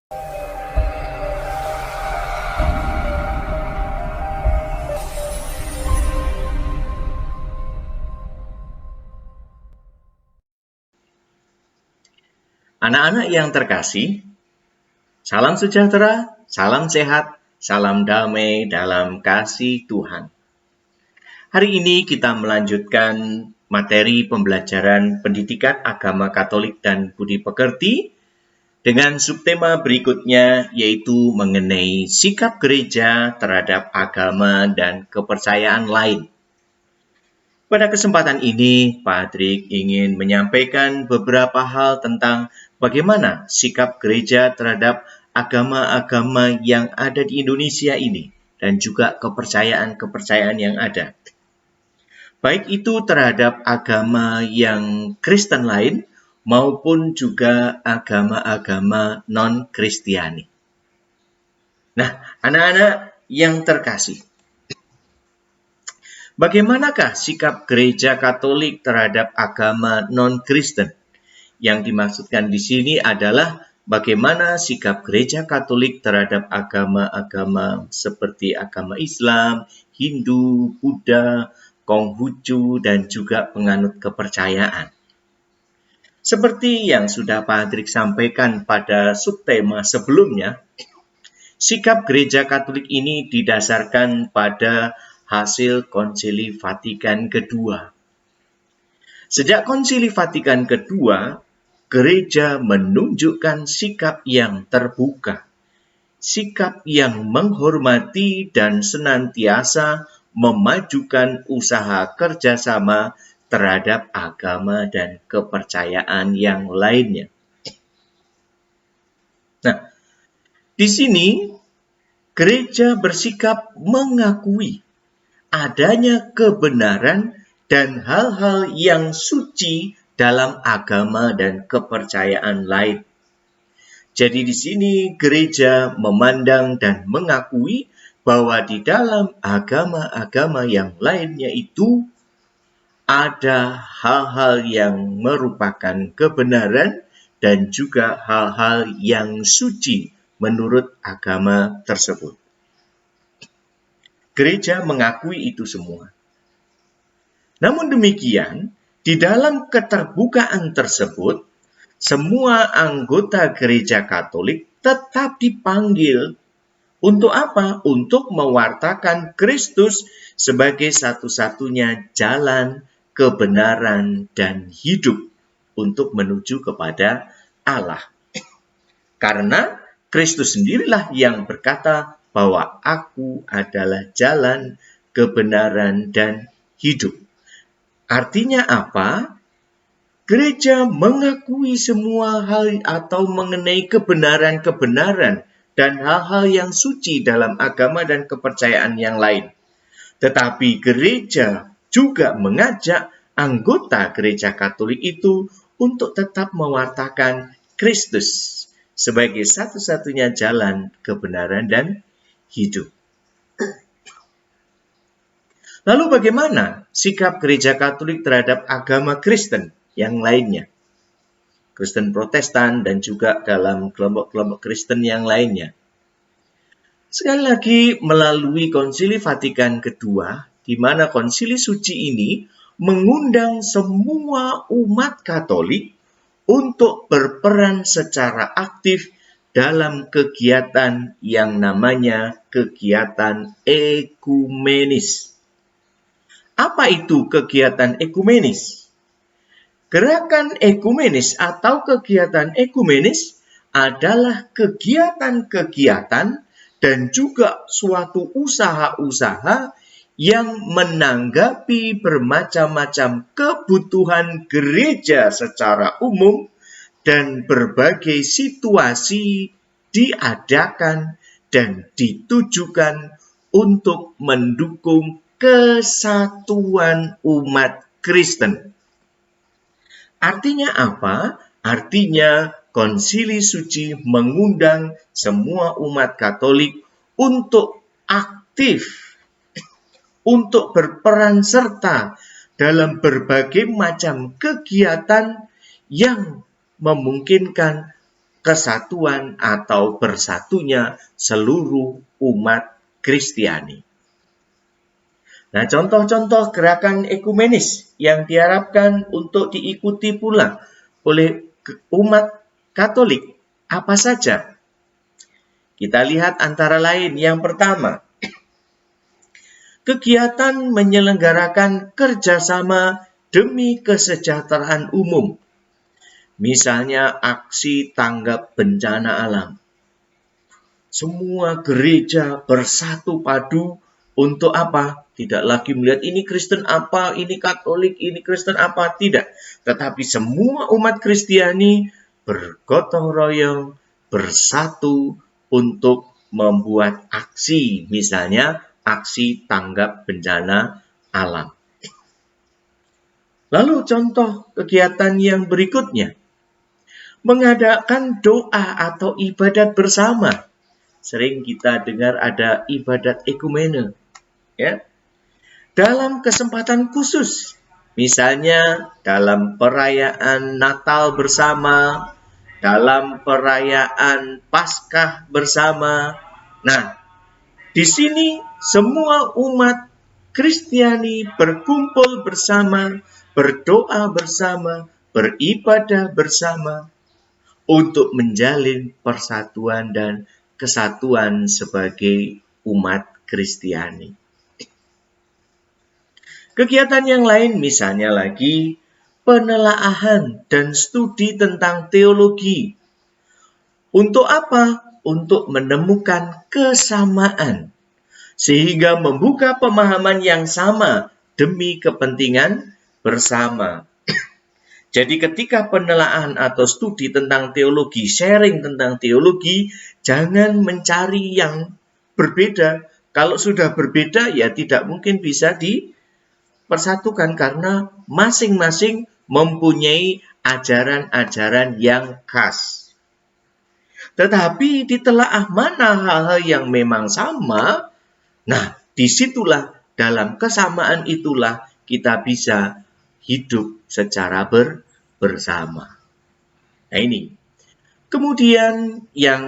Anak-anak yang terkasih, salam sejahtera, salam sehat, salam damai dalam kasih Tuhan. Hari ini kita melanjutkan materi pembelajaran pendidikan agama Katolik dan budi pekerti dengan subtema berikutnya, yaitu mengenai sikap gereja terhadap agama dan kepercayaan lain. Pada kesempatan ini, Patrick ingin menyampaikan beberapa hal tentang bagaimana sikap gereja terhadap agama-agama yang ada di Indonesia ini dan juga kepercayaan-kepercayaan yang ada. Baik itu terhadap agama yang Kristen lain maupun juga agama-agama non-Kristiani. Nah, anak-anak yang terkasih, bagaimanakah sikap gereja Katolik terhadap agama non-Kristen? Yang dimaksudkan di sini adalah bagaimana sikap gereja Katolik terhadap agama-agama seperti agama Islam, Hindu, Buddha, Konghucu, dan juga penganut kepercayaan. Seperti yang sudah Patrick sampaikan pada subtema sebelumnya, sikap gereja Katolik ini didasarkan pada hasil Konsili Vatikan II. Sejak Konsili Vatikan II, gereja menunjukkan sikap yang terbuka, sikap yang menghormati dan senantiasa memajukan usaha kerjasama terhadap agama dan kepercayaan yang lainnya. Nah, di sini gereja bersikap mengakui adanya kebenaran dan hal-hal yang suci dalam agama dan kepercayaan lain. Jadi di sini gereja memandang dan mengakui bahwa di dalam agama-agama yang lainnya itu ada hal-hal yang merupakan kebenaran dan juga hal-hal yang suci menurut agama tersebut. Gereja mengakui itu semua. Namun demikian, di dalam keterbukaan tersebut, semua anggota gereja Katolik tetap dipanggil untuk apa? Untuk mewartakan Kristus sebagai satu-satunya jalan, kebenaran, dan hidup untuk menuju kepada Allah. Karena Kristus sendirilah yang berkata bahwa aku adalah jalan, kebenaran, dan hidup. Artinya apa? Gereja mengakui semua hal atau mengenai kebenaran-kebenaran dan hal-hal yang suci dalam agama dan kepercayaan yang lain. Tetapi gereja juga mengajak anggota gereja Katolik itu untuk tetap mewartakan Kristus sebagai satu-satunya jalan, kebenaran, dan hidup. Lalu bagaimana sikap gereja Katolik terhadap agama Kristen yang lainnya? Kristen Protestan dan juga dalam kelompok-kelompok Kristen yang lainnya. Sekali lagi melalui Konsili Vatikan II, di mana konsili suci ini mengundang semua umat Katolik untuk berperan secara aktif dalam kegiatan yang namanya kegiatan ekumenis. Apa itu kegiatan ekumenis? Gerakan ekumenis atau kegiatan ekumenis adalah kegiatan-kegiatan dan juga suatu usaha-usaha yang menanggapi bermacam-macam kebutuhan gereja secara umum dan berbagai situasi diadakan dan ditujukan untuk mendukung kesatuan umat Kristen. Artinya apa? Artinya Konsili Suci mengundang semua umat Katolik untuk aktif, untuk berperan serta dalam berbagai macam kegiatan yang memungkinkan kesatuan atau bersatunya seluruh umat Kristiani. Nah, contoh-contoh gerakan ekumenis yang diharapkan untuk diikuti pula oleh umat Katolik apa saja? Kita lihat antara lain yang pertama, kegiatan menyelenggarakan kerjasama demi kesejahteraan umum. Misalnya aksi tanggap bencana alam. Semua gereja bersatu padu untuk apa? Tidak lagi melihat ini Kristen apa, ini Katolik, ini Kristen apa, tidak. Tetapi semua umat Kristiani bergotong royong, bersatu untuk membuat aksi, misalnya aksi tanggap bencana alam. Lalu contoh kegiatan yang berikutnya, mengadakan doa atau ibadat bersama. Sering kita dengar ada ibadat ekumene, ya. Dalam kesempatan khusus, misalnya dalam perayaan Natal bersama, dalam perayaan Paskah bersama. Nah, di sini semua umat Kristiani berkumpul bersama, berdoa bersama, beribadah bersama untuk menjalin persatuan dan kesatuan sebagai umat Kristiani. Kegiatan yang lain misalnya lagi penelaahan dan studi tentang teologi. Untuk apa? Untuk menemukan kesamaan, sehingga membuka pemahaman yang sama demi kepentingan bersama. Jadi ketika penelaahan atau studi tentang teologi, sharing tentang teologi, jangan mencari yang berbeda. Kalau sudah berbeda, ya tidak mungkin bisa dipersatukan karena masing-masing mempunyai ajaran-ajaran yang khas. Tetapi ditelaah mana hal-hal yang memang sama, nah disitulah dalam kesamaan itulah kita bisa hidup secara bersama. Nah ini. Kemudian yang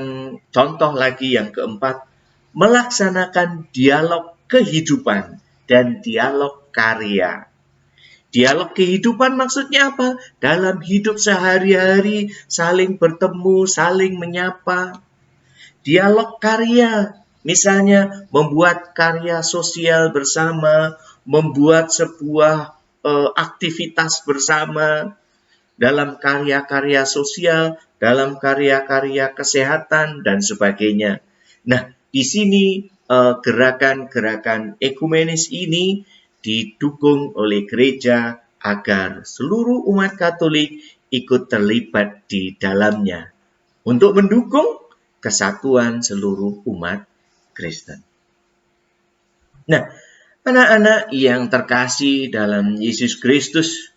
contoh lagi yang keempat, melaksanakan dialog kehidupan dan dialog karya. Dialog kehidupan maksudnya apa? Dalam hidup sehari-hari saling bertemu, saling menyapa. Dialog karya, misalnya membuat karya sosial bersama, membuat sebuah aktivitas bersama dalam karya-karya sosial, dalam karya-karya kesehatan, dan sebagainya. Nah, di sini gerakan-gerakan ekumenis ini didukung oleh gereja agar seluruh umat Katolik ikut terlibat di dalamnya untuk mendukung kesatuan seluruh umat Kristen. Nah, anak-anak yang terkasih dalam Yesus Kristus,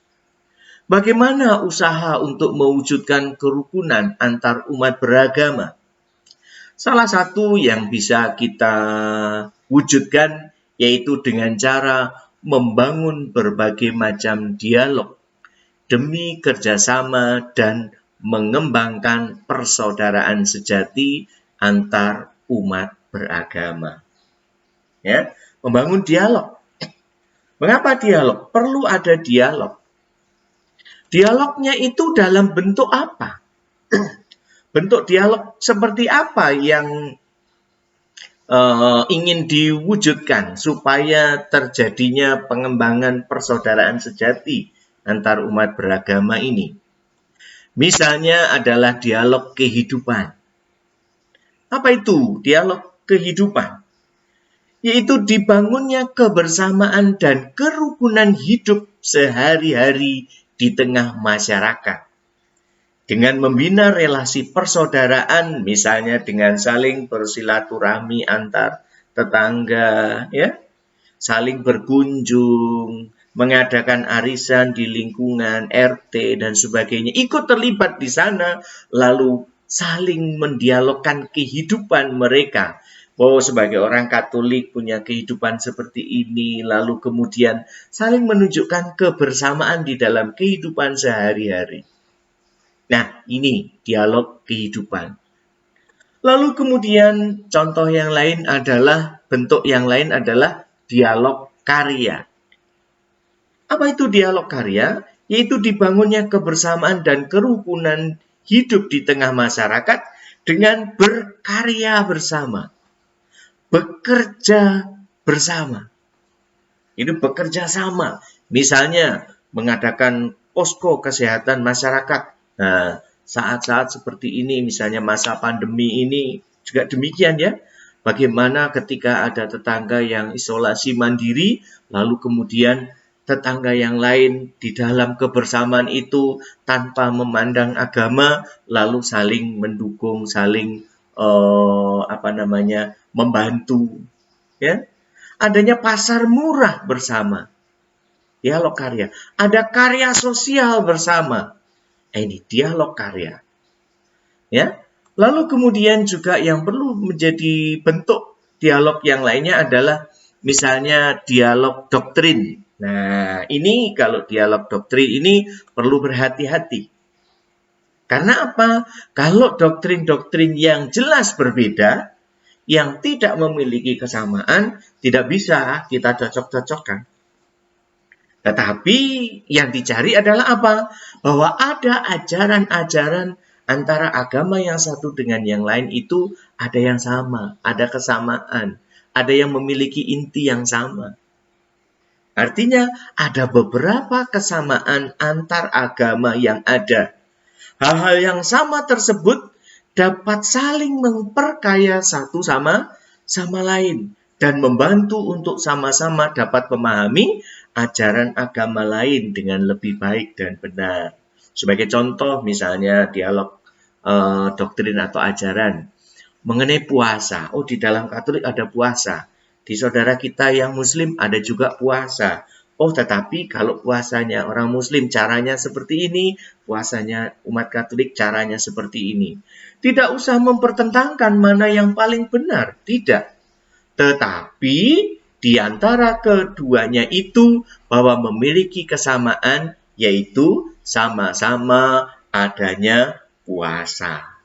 bagaimana usaha untuk mewujudkan kerukunan antar umat beragama? Salah satu yang bisa kita wujudkan yaitu dengan cara membangun berbagai macam dialog demi kerjasama dan mengembangkan persaudaraan sejati antar umat beragama. Ya, membangun dialog. Mengapa dialog? Perlu ada dialog. Dialognya itu dalam bentuk apa? Bentuk dialog seperti apa yang ingin diwujudkan supaya terjadinya pengembangan persaudaraan sejati antar umat beragama ini? Misalnya adalah dialog kehidupan. Apa itu dialog kehidupan? Yaitu dibangunnya kebersamaan dan kerukunan hidup sehari-hari di tengah masyarakat. Dengan membina relasi persaudaraan, misalnya dengan saling bersilaturahmi antar tetangga, ya, saling berkunjung, mengadakan arisan di lingkungan RT dan sebagainya, ikut terlibat di sana, lalu saling mendialogkan kehidupan mereka. Oh, sebagai orang Katolik punya kehidupan seperti ini, lalu kemudian saling menunjukkan kebersamaan di dalam kehidupan sehari-hari. Nah, ini dialog kehidupan. Lalu kemudian contoh yang lain adalah, bentuk yang lain adalah dialog karya. Apa itu dialog karya? Yaitu dibangunnya kebersamaan dan kerukunan hidup di tengah masyarakat dengan berkarya bersama. Bekerja bersama. Itu bekerja sama. Misalnya mengadakan posko kesehatan masyarakat. Nah, saat-saat seperti ini, misalnya masa pandemi ini juga demikian ya. Bagaimana ketika ada tetangga yang isolasi mandiri, lalu kemudian tetangga yang lain di dalam kebersamaan itu tanpa memandang agama, lalu saling mendukung, saling membantu, ya. Adanya pasar murah bersama, dialog karya. Ada karya sosial bersama, ini dialog karya, ya. Lalu kemudian juga yang perlu menjadi bentuk dialog yang lainnya adalah misalnya dialog doktrin. Nah, ini kalau dialog doktrin ini perlu berhati-hati. Karena apa? Kalau doktrin-doktrin yang jelas berbeda, yang tidak memiliki kesamaan, tidak bisa kita cocok-cocokkan. Tetapi yang dicari adalah apa? Bahwa ada ajaran-ajaran antara agama yang satu dengan yang lain itu ada yang sama, ada kesamaan, ada yang memiliki inti yang sama. Artinya ada beberapa kesamaan antar agama yang ada. Hal-hal yang sama tersebut dapat saling memperkaya satu sama lain dan membantu untuk sama-sama dapat memahami ajaran agama lain dengan lebih baik dan benar. Sebagai contoh misalnya dialog doktrin atau ajaran mengenai puasa. Oh, di dalam Katolik ada puasa. Di saudara kita yang Muslim ada juga puasa. Oh, tetapi kalau puasanya orang Muslim caranya seperti ini, puasanya umat Katolik caranya seperti ini. Tidak usah mempertentangkan mana yang paling benar, tidak. Tetapi di antara keduanya itu bahwa memiliki kesamaan, yaitu sama-sama adanya puasa.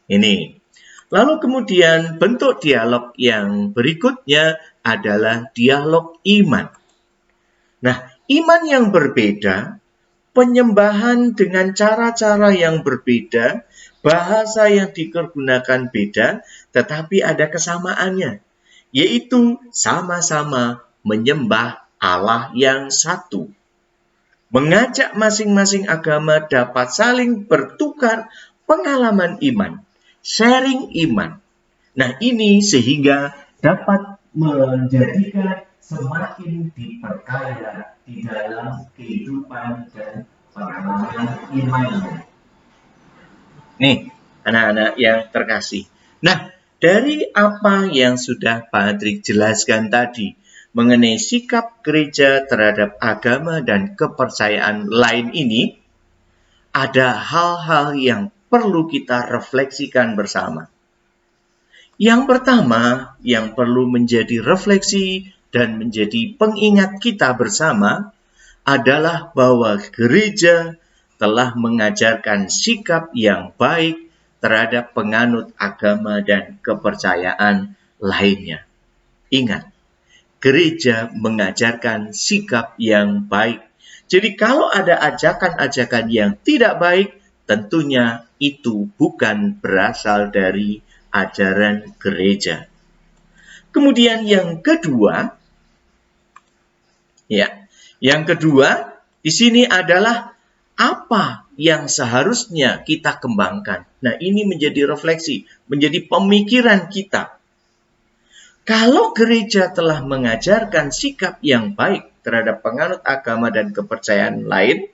Ini. Lalu kemudian bentuk dialog yang berikutnya adalah dialog iman. Nah, iman yang berbeda, penyembahan dengan cara-cara yang berbeda, bahasa yang digunakan beda, tetapi ada kesamaannya, yaitu sama-sama menyembah Allah yang satu. Mengajak masing-masing agama dapat saling bertukar pengalaman iman, sharing iman. Nah, ini sehingga dapat menjadikan semakin diperkaya di dalam kehidupan dan pengalaman imannya. Nih, anak-anak yang terkasih. Nah, dari apa yang sudah Pak Adrik jelaskan tadi mengenai sikap gereja terhadap agama dan kepercayaan lain ini, ada hal-hal yang perlu kita refleksikan bersama. Yang pertama, yang perlu menjadi refleksi dan menjadi pengingat kita bersama adalah bahwa gereja telah mengajarkan sikap yang baik terhadap penganut agama dan kepercayaan lainnya. Ingat, gereja mengajarkan sikap yang baik. Jadi kalau ada ajakan-ajakan yang tidak baik, tentunya itu bukan berasal dari ajaran gereja. Kemudian yang kedua, di sini adalah apa yang seharusnya kita kembangkan. Nah, ini menjadi refleksi, menjadi pemikiran kita. Kalau gereja telah mengajarkan sikap yang baik terhadap penganut agama dan kepercayaan lain,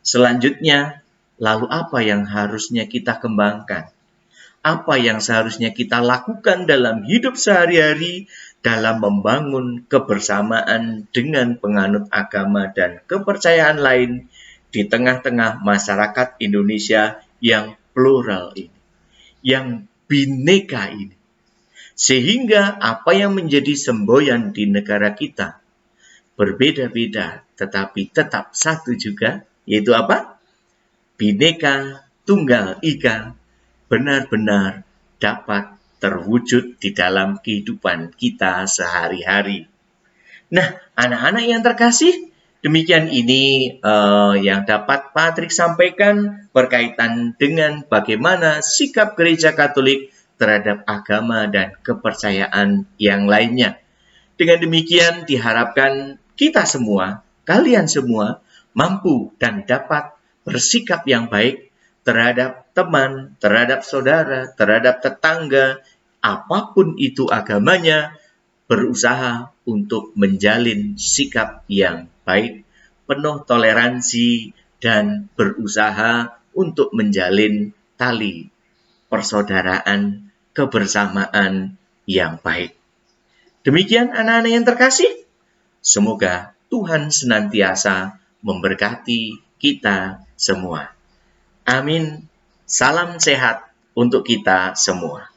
selanjutnya, lalu apa yang harusnya kita kembangkan? Apa yang seharusnya kita lakukan dalam hidup sehari-hari dalam membangun kebersamaan dengan penganut agama dan kepercayaan lain di tengah-tengah masyarakat Indonesia yang plural ini, yang bineka ini. Sehingga apa yang menjadi semboyan di negara kita berbeda-beda tetapi tetap satu juga, yaitu apa? Bineka Tunggal Ika benar-benar dapat terwujud di dalam kehidupan kita sehari-hari. Nah, anak-anak yang terkasih, demikian ini yang dapat Patrick sampaikan berkaitan dengan bagaimana sikap Gereja Katolik terhadap agama dan kepercayaan yang lainnya. Dengan demikian diharapkan kita semua, kalian semua, mampu dan dapat bersikap yang baik terhadap teman, terhadap saudara, terhadap tetangga, apapun itu agamanya, berusaha untuk menjalin sikap yang baik, penuh toleransi, dan berusaha untuk menjalin tali persaudaraan, kebersamaan yang baik. Demikian anak-anak yang terkasih, semoga Tuhan senantiasa memberkati kita semua. Amin. Salam sehat untuk kita semua.